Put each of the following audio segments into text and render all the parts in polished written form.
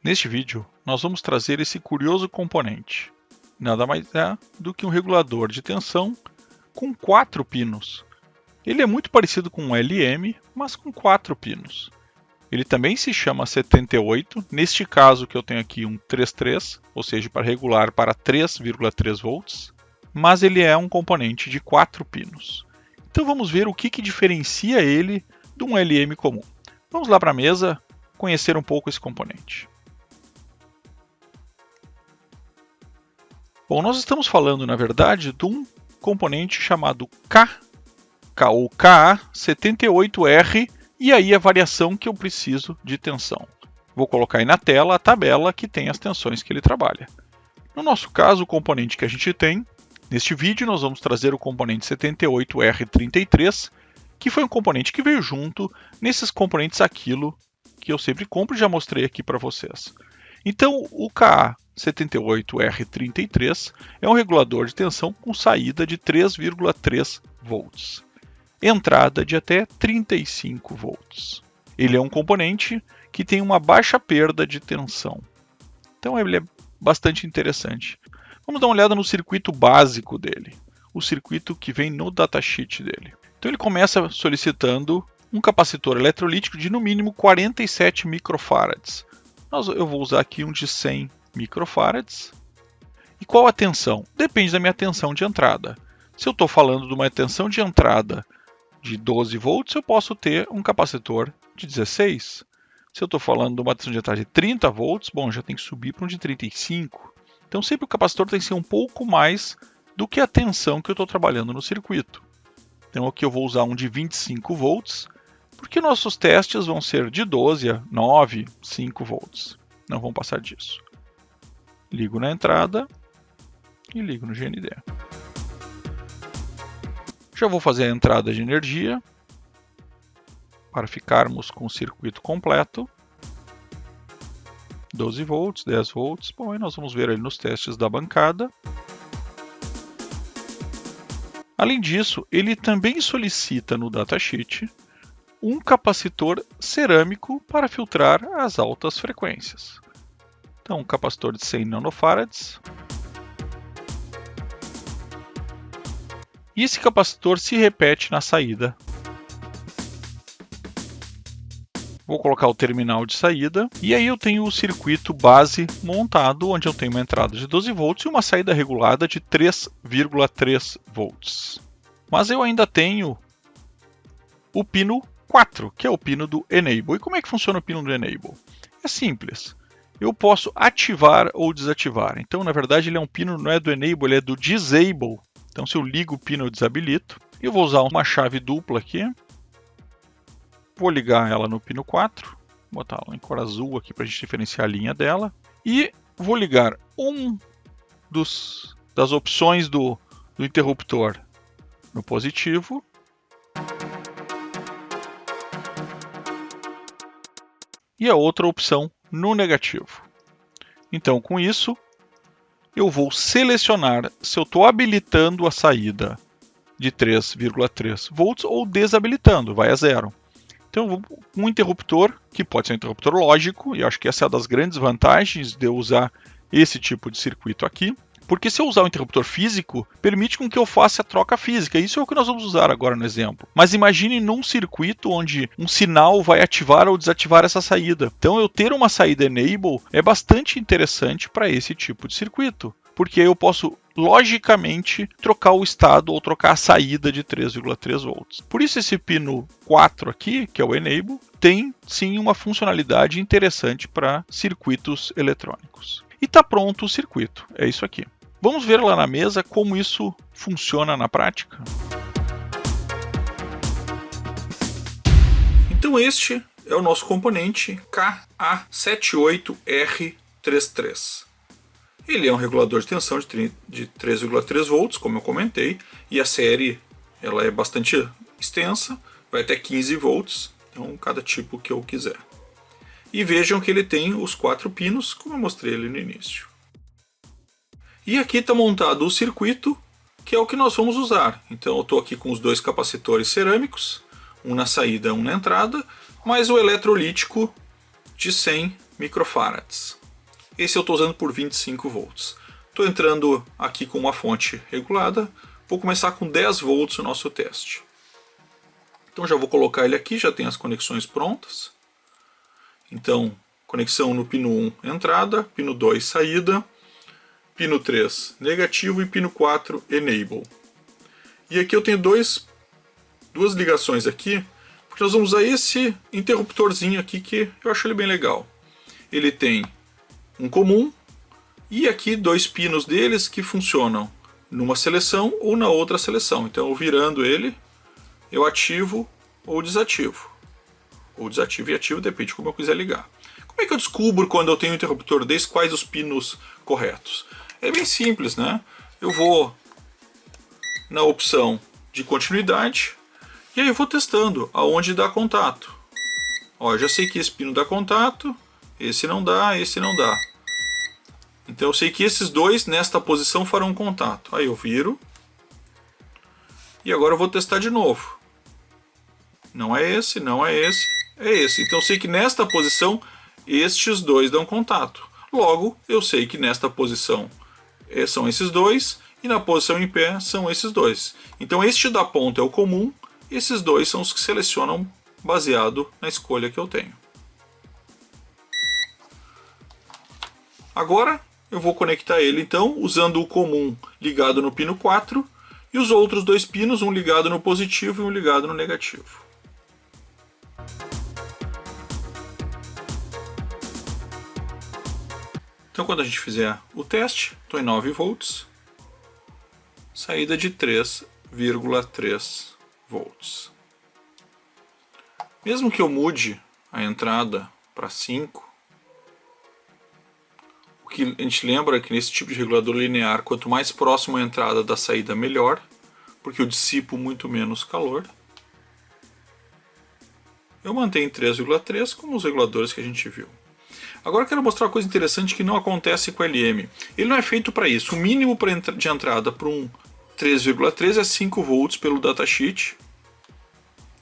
Neste vídeo, nós vamos trazer esse curioso componente. Nada mais é do que um regulador de tensão com 4 pinos. Ele é muito parecido com um LM, mas com 4 pinos. Ele também se chama 78, neste caso que eu tenho aqui um 33, ou seja, para regular para 3,3 volts, mas ele é um componente de 4 pinos. Então vamos ver o que diferencia ele de um LM comum. Vamos lá para a mesa conhecer um pouco esse componente. Bom, nós estamos falando, na verdade, de um componente chamado ou KA78R, e aí a variação que eu preciso de tensão. Vou colocar aí na tela a tabela que tem as tensões que ele trabalha. No nosso caso, o componente que a gente tem, neste vídeo nós vamos trazer o componente 78R33, que foi um componente que veio junto nesses componentes Aquilo, que eu sempre compro e já mostrei aqui para vocês. Então, o KA78R33 é um regulador de tensão com saída de 3,3 volts, entrada de até 35 volts. Ele é um componente que tem uma baixa perda de tensão. Então, ele é bastante interessante. Vamos dar uma olhada no circuito básico dele, o circuito que vem no datasheet dele. Então, ele começa solicitando um capacitor eletrolítico de no mínimo 47 microfarads. Eu vou usar aqui um de 100 microfarads. E qual a tensão? Depende da minha tensão de entrada. Se eu estou falando de uma tensão de entrada de 12 volts, eu posso ter um capacitor de 16. Se eu estou falando de uma tensão de entrada de 30 volts, bom, já tem que subir para um de 35. Então sempre o capacitor tem que ser um pouco mais do que a tensão que eu estou trabalhando no circuito. Então aqui eu vou usar um de 25 volts, porque nossos testes vão ser de 12 a 9, 5 volts. Não vão passar disso. Ligo na entrada e ligo no GND. Já vou fazer a entrada de energia para ficarmos com o circuito completo. 12 volts, 10 volts. Bom, aí nós vamos ver ali nos testes da bancada. Além disso, ele também solicita no datasheet um capacitor cerâmico para filtrar as altas frequências. Então, um capacitor de 100 nanofarads. E esse capacitor se repete na saída. Vou colocar o terminal de saída. E aí eu tenho o circuito base montado, onde eu tenho uma entrada de 12 volts e uma saída regulada de 3,3 volts. Mas eu ainda tenho o pino 4, que é o pino do Enable. E como é que funciona o pino do Enable? É simples. Eu posso ativar ou desativar. Então, na verdade, ele é um pino, não é do Enable, ele é do Disable. Então, se eu ligo o pino, eu desabilito. Eu vou usar uma chave dupla aqui. Vou ligar ela no pino 4. Vou botar ela em cor azul aqui para a gente diferenciar a linha dela. E vou ligar das opções do interruptor no positivo. E a outra opção no negativo. Então, com isso, eu vou selecionar se eu estou habilitando a saída de 3,3 volts ou desabilitando, vai a 0. Então, eu vou com um interruptor, que pode ser um interruptor lógico, e acho que essa é uma das grandes vantagens de eu usar esse tipo de circuito aqui. Porque se eu usar o interruptor físico, permite com que eu faça a troca física. Isso é o que nós vamos usar agora no exemplo. Mas imagine num circuito onde um sinal vai ativar ou desativar essa saída. Então eu ter uma saída Enable é bastante interessante para esse tipo de circuito. Porque eu posso, logicamente, trocar o estado ou trocar a saída de 3,3 volts. Por isso esse pino 4 aqui, que é o Enable, tem sim uma funcionalidade interessante para circuitos eletrônicos. E está pronto o circuito, é isso aqui. Vamos ver lá na mesa como isso funciona na prática. Então este é o nosso componente KA78R33. Ele é um regulador de tensão de 3,3 volts, como eu comentei, e a série ela é bastante extensa, vai até 15 volts, então cada tipo que eu quiser. E vejam que ele tem os 4 pinos, como eu mostrei ali no início. E aqui está montado o circuito, que é o que nós vamos usar. Então eu estou aqui com os 2 capacitores cerâmicos, um na saída e um na entrada, mais o eletrolítico de 100 microfarads. Esse eu estou usando por 25 volts. Estou entrando aqui com uma fonte regulada. Vou começar com 10 volts o nosso teste. Então já vou colocar ele aqui, já tem as conexões prontas. Então, conexão no pino 1 entrada, pino 2 saída, pino 3 negativo e pino 4 enable. E aqui eu tenho duas ligações aqui, porque nós vamos usar esse interruptorzinho aqui que eu acho ele bem legal. Ele tem um comum e aqui 2 pinos deles que funcionam numa seleção ou na outra seleção. Então eu virando ele, eu ativo ou desativo. Ou desativo e ativo, depende de como eu quiser ligar. Como é que eu descubro quando eu tenho um interruptor desse quais os pinos corretos? É bem simples, né? Eu vou na opção de continuidade e aí eu vou testando aonde dá contato. Ó, eu já sei que esse pino dá contato, esse não dá, esse não dá. Então eu sei que esses dois nesta posição farão contato. Aí eu viro e agora eu vou testar de novo. Não é esse, não é esse, é esse. Então eu sei que nesta posição estes dois dão contato. Logo, eu sei que nesta posição são esses dois e na posição em pé são esses dois. Então este da ponta é o comum, esses dois são os que selecionam baseado na escolha que eu tenho. Agora eu vou conectar ele então usando o comum ligado no pino 4 e os outros 2 pinos, um ligado no positivo e um ligado no negativo. Então quando a gente fizer o teste, estou em 9 volts, saída de 3,3 volts. Mesmo que eu mude a entrada para 5, o que a gente lembra é que nesse tipo de regulador linear, quanto mais próximo a entrada da saída, melhor, porque eu dissipo muito menos calor. Eu mantenho 3,3 como os reguladores que a gente viu. Agora eu quero mostrar uma coisa interessante que não acontece com o LM. Ele não é feito para isso. O mínimo de entrada para um 3,3 é 5 volts pelo datasheet.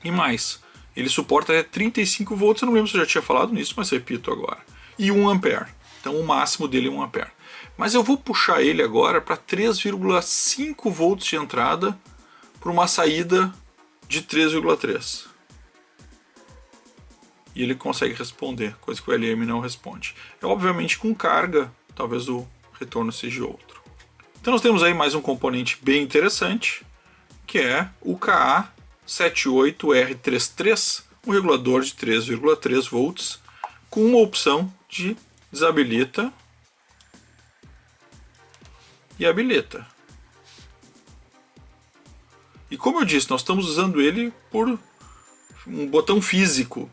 E mais, ele suporta até 35 volts. Eu não lembro se eu já tinha falado nisso, mas repito agora. E 1 ampere. Então o máximo dele é 1 ampere. Mas eu vou puxar ele agora para 3,5 volts de entrada para uma saída de 3,3. E ele consegue responder, coisa que o LM não responde. É obviamente com carga, talvez o retorno seja outro. Então nós temos aí mais um componente bem interessante, que é o KA78R33, um regulador de 3,3 volts, com uma opção de desabilita e habilita. E como eu disse, nós estamos usando ele por um botão físico.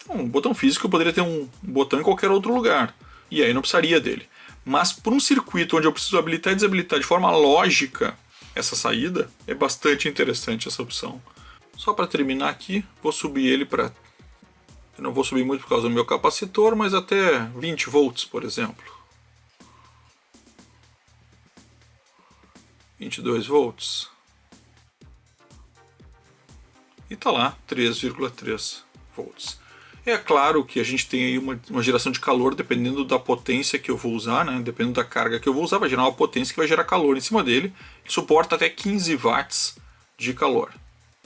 Um botão físico eu poderia ter um botão em qualquer outro lugar, e aí não precisaria dele. Mas por um circuito onde eu preciso habilitar e desabilitar de forma lógica essa saída, é bastante interessante essa opção. Só para terminar aqui, vou subir ele para... Eu não vou subir muito por causa do meu capacitor, mas até 20 volts, por exemplo. 22 volts. E está lá, 3,3 volts. É claro que a gente tem aí uma geração de calor dependendo da potência que eu vou usar, né? Dependendo da carga que eu vou usar, vai gerar uma potência que vai gerar calor em cima dele. Ele suporta até 15 watts de calor.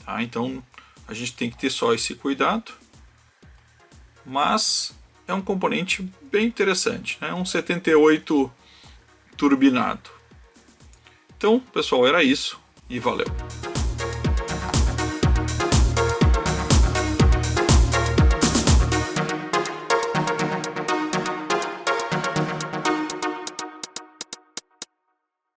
Tá? Então a gente tem que ter só esse cuidado. Mas é um componente bem interessante, né? Um 78 turbinado. Então, pessoal, era isso e valeu!